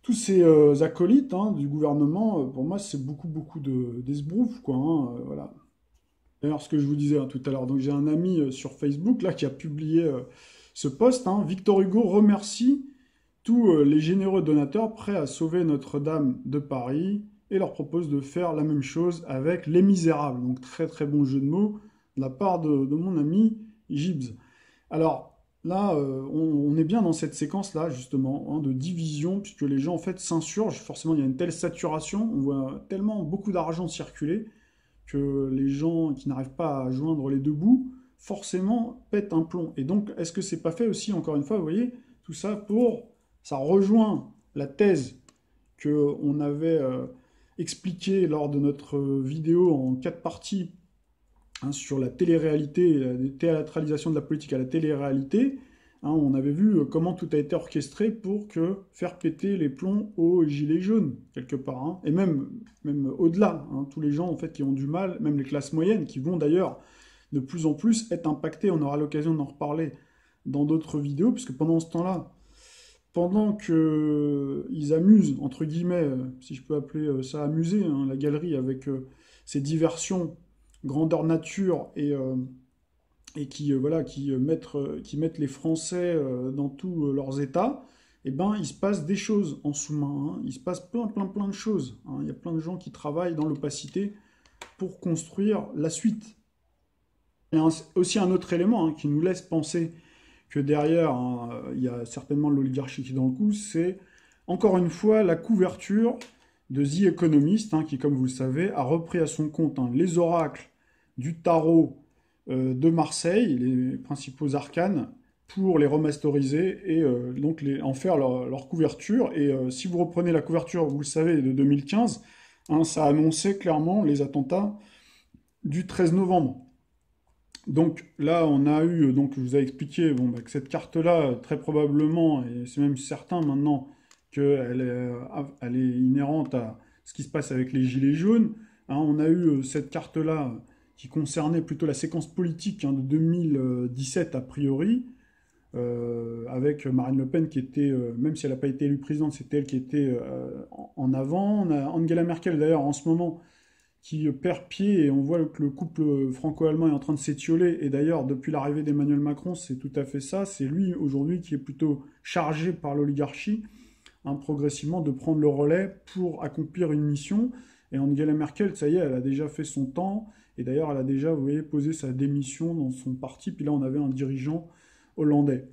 tous ces acolytes hein, du gouvernement, pour moi, c'est beaucoup d'esbrouf, quoi. Hein, voilà. D'ailleurs, ce que je vous disais hein, tout à l'heure, donc j'ai un ami sur Facebook là qui a publié ce post. Hein, Victor Hugo remercie tous les généreux donateurs prêts à sauver Notre-Dame de Paris et leur propose de faire la même chose avec Les Misérables. Donc très très bon jeu de mots de la part de mon ami Gibbs. Alors là, on est bien dans cette séquence-là, justement, hein, de division, puisque les gens, en fait, s'insurgent. Forcément, il y a une telle saturation, on voit tellement beaucoup d'argent circuler, que les gens qui n'arrivent pas à joindre les deux bouts, forcément, pètent un plomb. Et donc, est-ce que c'est pas fait aussi, encore une fois, vous voyez, tout ça ça rejoint la thèse qu'on avait expliquée lors de notre vidéo en 4 parties, hein, sur la télé-réalité, la théâtralisation de la politique à la télé-réalité. Hein, on avait vu comment tout a été orchestré pour faire péter les plombs aux gilets jaunes, quelque part. Hein. Et même au-delà, hein, tous les gens en fait, qui ont du mal, même les classes moyennes, qui vont d'ailleurs de plus en plus être impactées. On aura l'occasion d'en reparler dans d'autres vidéos, puisque pendant ce temps-là, pendant qu'ils amusent, entre guillemets, si je peux appeler ça amuser, hein, la galerie avec ses diversions grandeur nature et voilà, qui mettent les Français dans tous leurs États, eh ben, il se passe des choses en sous-main, hein. Il se passe plein de choses, hein. Il y a plein de gens qui travaillent dans l'opacité pour construire la suite. Il y a aussi un autre élément, hein, qui nous laisse penser que derrière, hein, il y a certainement l'oligarchie qui est dans le coup, c'est encore une fois la couverture de The Economist, hein, qui, comme vous le savez, a repris à son compte, hein, les oracles du tarot de Marseille, les principaux arcanes, pour les remasteriser et donc en faire leur couverture. Et si vous reprenez la couverture, vous le savez, de 2015, hein, ça annonçait clairement les attentats du 13 novembre. Donc là, on a eu, donc je vous ai expliqué bon, bah, que cette carte-là, très probablement, et c'est même certain maintenant, elle est inhérente à ce qui se passe avec les Gilets jaunes. Hein, on a eu cette carte-là qui concernait plutôt la séquence politique, hein, de 2017 a priori, avec Marine Le Pen qui était, même si elle n'a pas été élue présidente, c'était elle qui était en avant. On a Angela Merkel d'ailleurs en ce moment qui perd pied et on voit que le couple franco-allemand est en train de s'étioler. Et d'ailleurs, depuis l'arrivée d'Emmanuel Macron, c'est tout à fait ça. C'est lui aujourd'hui qui est plutôt chargé par l'oligarchie, hein, progressivement, de prendre le relais pour accomplir une mission. Et Angela Merkel, ça y est, elle a déjà fait son temps. Et d'ailleurs, elle a déjà, vous voyez, posé sa démission dans son parti. Puis là, on avait un dirigeant hollandais,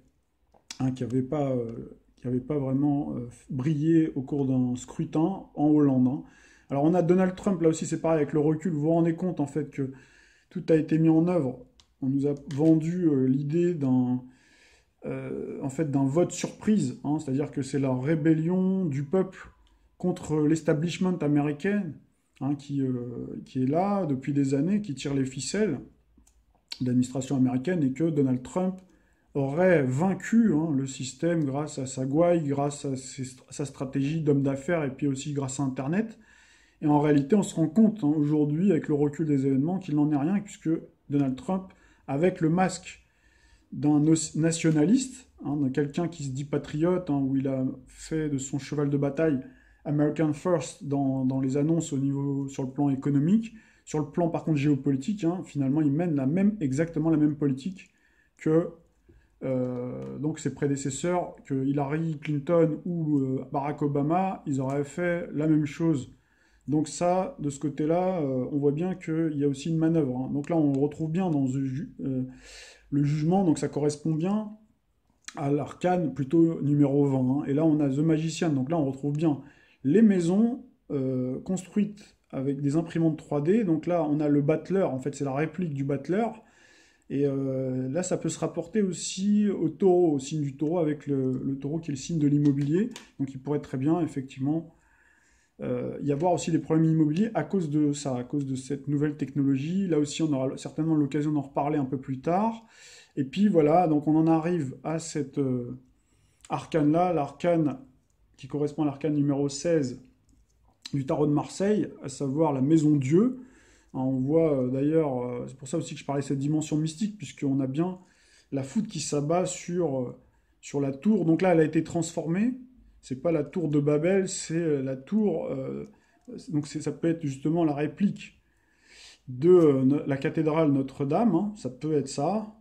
hein, qui avait pas vraiment brillé au cours d'un scrutin en Hollande, hein. Alors on a Donald Trump, là aussi c'est pareil, avec le recul, vous vous rendez compte en fait que tout a été mis en œuvre. On nous a vendu l'idée en fait, d'un vote surprise, hein, c'est-à-dire que c'est la rébellion du peuple contre l'establishment américain, hein, qui est là depuis des années, qui tire les ficelles de l'administration américaine, et que Donald Trump aurait vaincu, hein, le système grâce à sa gouaille, grâce à sa stratégie d'homme d'affaires, et puis aussi grâce à Internet. Et en réalité, on se rend compte, hein, aujourd'hui, avec le recul des événements, qu'il n'en est rien, puisque Donald Trump, avec le masque d'un nationaliste, hein, de quelqu'un qui se dit patriote, hein, où il a fait de son cheval de bataille American First dans les annonces sur le plan économique, sur le plan par contre géopolitique, hein, finalement il mène exactement la même politique que donc ses prédécesseurs, que Hillary Clinton ou Barack Obama, ils auraient fait la même chose. Donc ça, de ce côté-là, on voit bien qu'il y a aussi une manœuvre, hein. Donc là, on retrouve bien dans le jugement, donc ça correspond bien à l'arcane plutôt numéro 20, hein. Et là, on a The Magician, donc là, on retrouve bien les maisons construites avec des imprimantes 3D. Donc là, on a le battleur, en fait, c'est la réplique du battleur. Et là, ça peut se rapporter aussi au taureau, au signe du taureau, avec le taureau qui est le signe de l'immobilier. Donc il pourrait très bien, effectivement, y avoir aussi des problèmes immobiliers à cause de ça, à cause de cette nouvelle technologie. Là aussi, on aura certainement l'occasion d'en reparler un peu plus tard. Et puis voilà, donc on en arrive à cette arcane-là, l'arcane qui correspond à l'arcane numéro 16 du tarot de Marseille, à savoir la maison Dieu. Hein, on voit d'ailleurs, c'est pour ça aussi que je parlais de cette dimension mystique, puisqu'on a bien la foudre qui s'abat sur la tour. Donc là, elle a été transformée. C'est pas la tour de Babel, c'est la tour. Donc ça peut être justement la réplique de la cathédrale Notre-Dame, hein, ça peut être ça,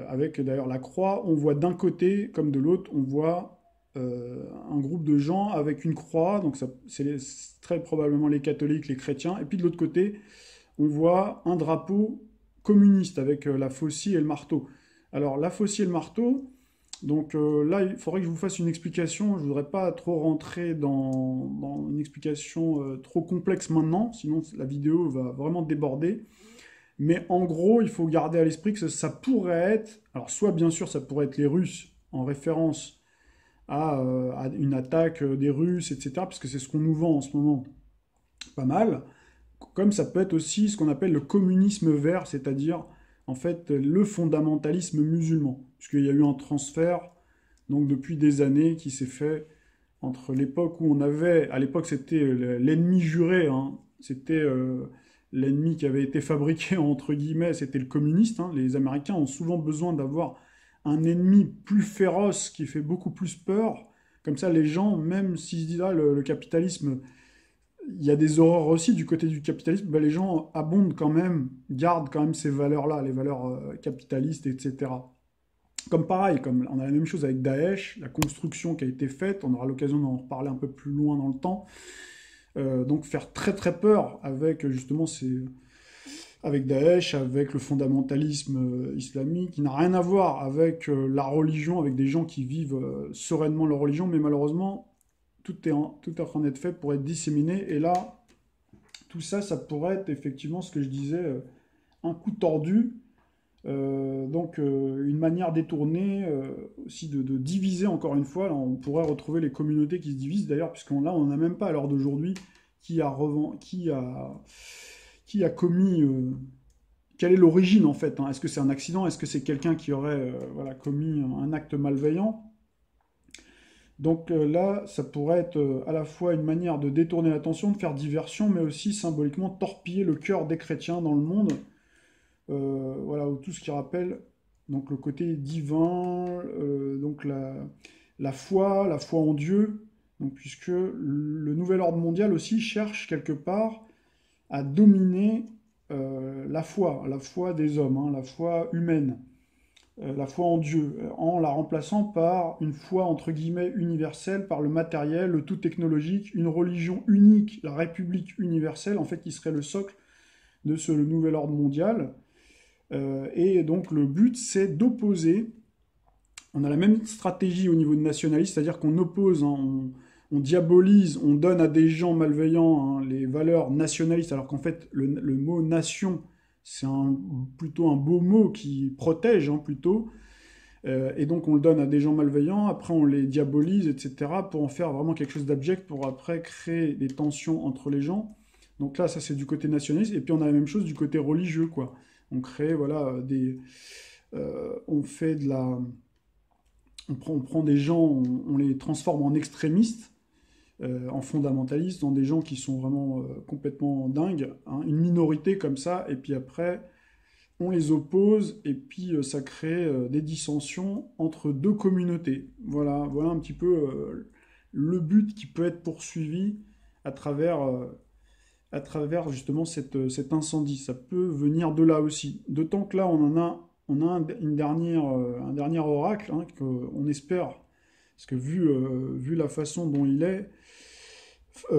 avec d'ailleurs la croix. On voit d'un côté comme de l'autre, on voit un groupe de gens avec une croix, donc c'est très probablement les catholiques, les chrétiens, et puis de l'autre côté, on voit un drapeau communiste avec la faucille et le marteau. Alors la faucille et le marteau, donc là, il faudrait que je vous fasse une explication. Je ne voudrais pas trop rentrer dans une explication trop complexe maintenant, sinon la vidéo va vraiment déborder. Mais en gros, il faut garder à l'esprit que ça pourrait être... Alors soit bien sûr, ça pourrait être les Russes, en référence à une attaque des Russes, etc., puisque c'est ce qu'on nous vend en ce moment pas mal. Comme ça peut être aussi ce qu'on appelle le communisme vert, c'est-à-dire en fait le fondamentalisme musulman, puisqu'il y a eu un transfert donc depuis des années qui s'est fait entre l'époque où on avait, à l'époque c'était l'ennemi juré, hein, c'était l'ennemi qui avait été fabriqué entre guillemets, c'était le communiste, hein. Les Américains ont souvent besoin d'avoir un ennemi plus féroce qui fait beaucoup plus peur, comme ça les gens, même s'ils se disent ah, le capitalisme il y a des horreurs aussi du côté du capitalisme. Ben, les gens abondent quand même, gardent quand même ces valeurs-là, les valeurs capitalistes, etc. Comme pareil, comme on a la même chose avec Daesh, la construction qui a été faite, on aura l'occasion d'en reparler un peu plus loin dans le temps. Donc faire très très peur avec justement avec Daesh, avec le fondamentalisme islamique, qui n'a rien à voir avec la religion, avec des gens qui vivent sereinement leur religion, mais malheureusement, tout est en train d'être fait pour être disséminé. Et là, tout ça, ça pourrait être effectivement ce que je disais, un coup tordu. Une manière détournée aussi de diviser encore une fois. Là, on pourrait retrouver les communautés qui se divisent d'ailleurs, puisqu'on là, on n'a même pas à l'heure d'aujourd'hui qui a commis. Quelle est l'origine en fait, hein. Est-ce que c'est un accident? Est-ce que c'est quelqu'un qui aurait voilà, commis un acte malveillant? Donc là, ça pourrait être à la fois une manière de détourner l'attention, de faire diversion, mais aussi symboliquement torpiller le cœur des chrétiens dans le monde. Voilà, tout ce qui rappelle donc le côté divin, donc la foi en Dieu, donc puisque le nouvel ordre mondial aussi cherche quelque part à dominer la foi des hommes, hein, la foi humaine, la foi en Dieu, en la remplaçant par une foi entre guillemets universelle, par le matériel, le tout technologique, une religion unique, la République universelle, en fait, qui serait le socle de ce nouvel ordre mondial. Et donc le but, c'est d'opposer. On a la même stratégie au niveau de nationaliste, c'est-à-dire qu'on oppose, hein, on diabolise, on donne à des gens malveillants hein, les valeurs nationalistes, alors qu'en fait le mot nation, c'est plutôt un beau mot qui protège hein, plutôt. Et donc on le donne à des gens malveillants, après on les diabolise, etc., pour en faire vraiment quelque chose d'abject, pour après créer des tensions entre les gens. Donc là, ça c'est du côté nationaliste, et puis on a la même chose du côté religieux, quoi. On crée, voilà, on fait de la... On prend des gens, on les transforme en extrémistes, en fondamentalistes, dans des gens qui sont vraiment complètement dingues, hein, une minorité comme ça, et puis après, on les oppose, et puis ça crée des dissensions entre deux communautés. Voilà un petit peu le but qui peut être poursuivi à travers justement cet incendie. Ça peut venir de là aussi. D'autant que là, on a un dernier oracle hein, qu'on espère, parce que vu la façon dont il est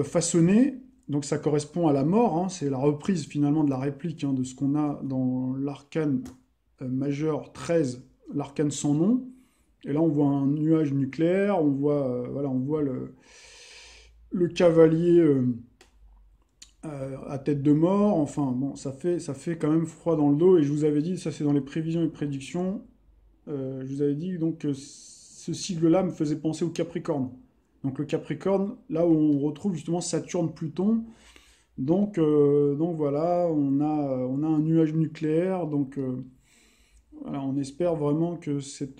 façonné, donc ça correspond à la mort, hein, c'est la reprise finalement de la réplique hein, de ce qu'on a dans l'arcane majeur 13, l'arcane sans nom. Et là, on voit un nuage nucléaire, on voit le cavalier à tête de mort. Enfin, bon, ça fait quand même froid dans le dos. Et je vous avais dit, ça c'est dans les prévisions et prédictions, je vous avais dit donc que ce sigle-là me faisait penser au Capricorne. Donc le Capricorne, là où on retrouve justement Saturne-Pluton. Donc voilà, on a un nuage nucléaire. Voilà, on espère vraiment que ces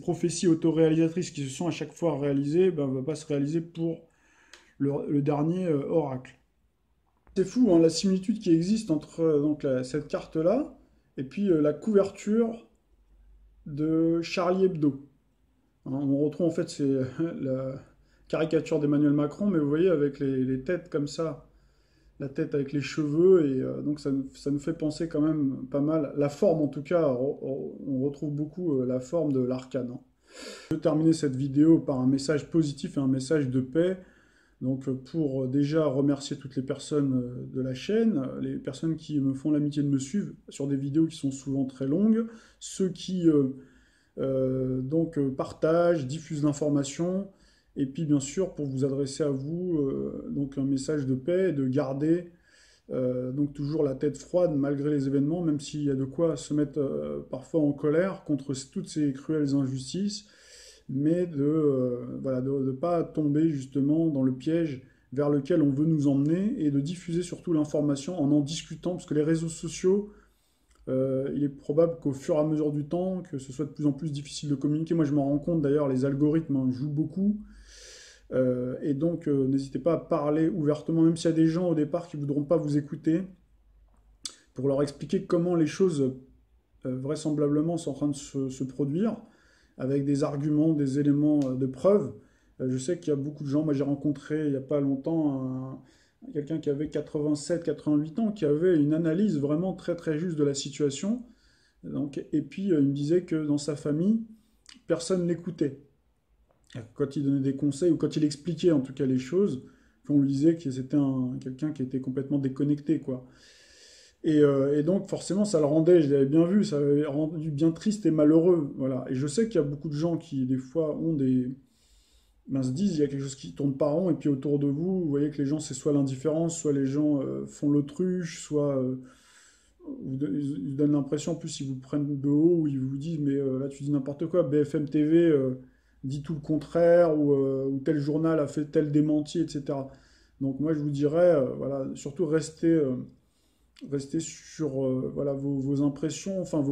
prophéties autoréalisatrices qui se sont à chaque fois réalisées, ben, ne vont pas se réaliser pour le dernier oracle. C'est fou, hein, la similitude qui existe entre cette carte-là et puis la couverture de Charlie Hebdo. Hein, on retrouve en fait la caricature d'Emmanuel Macron, mais vous voyez avec les têtes comme ça, la tête avec les cheveux, et donc ça nous fait penser quand même pas mal. La forme en tout cas, on retrouve beaucoup la forme de l'arcane. Hein. Je vais terminer cette vidéo par un message positif et un message de paix. Donc pour déjà remercier toutes les personnes de la chaîne, les personnes qui me font l'amitié de me suivre sur des vidéos qui sont souvent très longues, ceux qui partagent, diffusent l'information, et puis bien sûr pour vous adresser à vous donc un message de paix, de garder donc toujours la tête froide malgré les événements, même s'il y a de quoi se mettre parfois en colère contre toutes ces cruelles injustices, mais voilà, de ne pas tomber justement dans le piège vers lequel on veut nous emmener, et de diffuser surtout l'information en discutant, parce que les réseaux sociaux, il est probable qu'au fur et à mesure du temps, que ce soit de plus en plus difficile de communiquer. Moi je m'en rends compte d'ailleurs, les algorithmes hein, jouent beaucoup, et donc n'hésitez pas à parler ouvertement, même s'il y a des gens au départ qui ne voudront pas vous écouter, pour leur expliquer comment les choses vraisemblablement sont en train de se produire, avec des arguments, des éléments de preuve. Je sais qu'il y a beaucoup de gens, moi j'ai rencontré il n'y a pas longtemps quelqu'un qui avait 87-88 ans, qui avait une analyse vraiment très très juste de la situation. Donc, et puis il me disait que dans sa famille, personne l'écoutait. Quand il donnait des conseils ou quand il expliquait en tout cas les choses, qu'on lui disait que c'était quelqu'un qui était complètement déconnecté, quoi. Et donc forcément ça le rendait, je l'avais bien vu, ça l'avait rendu bien triste et malheureux, voilà. Et je sais qu'il y a beaucoup de gens qui des fois ont ben, se disent il y a quelque chose qui tourne pas rond et puis autour de vous, vous voyez que les gens c'est soit l'indifférence, soit les gens font l'autruche, soit ils vous donnent l'impression, en plus ils vous prennent de haut ou ils vous disent mais là tu dis n'importe quoi, BFM TV dit tout le contraire ou tel journal a fait tel démenti, etc. Donc moi je vous dirais, voilà, surtout rester sur voilà, vos impressions, enfin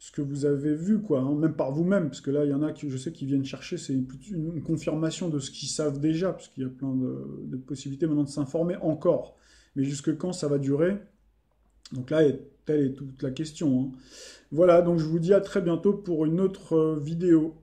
ce que vous avez vu, quoi, hein, même par vous-même, parce que là, il y en a qui, je sais, qui viennent chercher, c'est une confirmation de ce qu'ils savent déjà, parce qu'il y a plein de possibilités maintenant de s'informer encore. Mais jusque quand ça va durer? Donc là, telle est toute la question, hein. Voilà, donc je vous dis à très bientôt pour une autre vidéo.